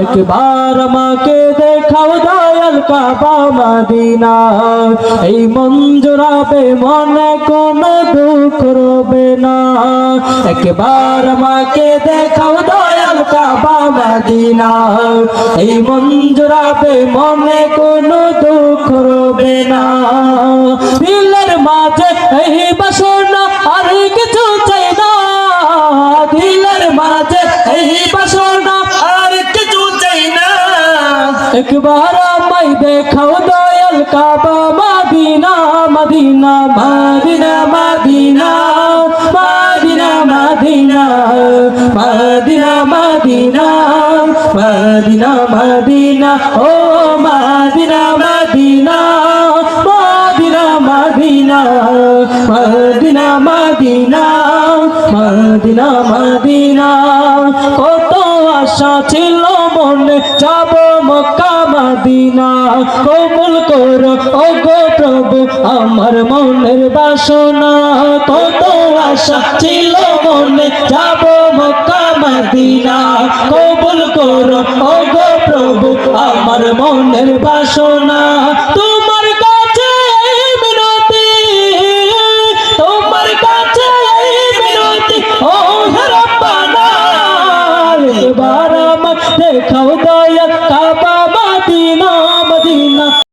একবার আমাকে দেখাও দয়াল কাবা মদিনা, এই মন জোড়াবে মনে কোনো দুঃখ রবে না। একবার আমাকে দেখাও দয়াল কাবা মদিনা, এই মন জোড়াবে মনে কোনো দুঃখ রবে না। দিলের মাঝে এই বাসনা আর কিছু চাই না, দিলের মাঝে এই বাসনা আর কিছু চাই না। একবার আমায় দেখাও দয়াল Kaaba Medina, Medina Medina Medina Medina Medina Medina Medina Medina মদিনা ও Medina Medina Medina Medina Medina Medina Medina Medina. কত আশা ছিল মনে যাব মক্কা মদিনা, কবুল করো ওগো প্রভু আমার মনের বাসনা। কত আশা ছিল মনে যাব মক্কা মদিনা, কবুল করো ওগো প্রভু আমার মনের বাসনা।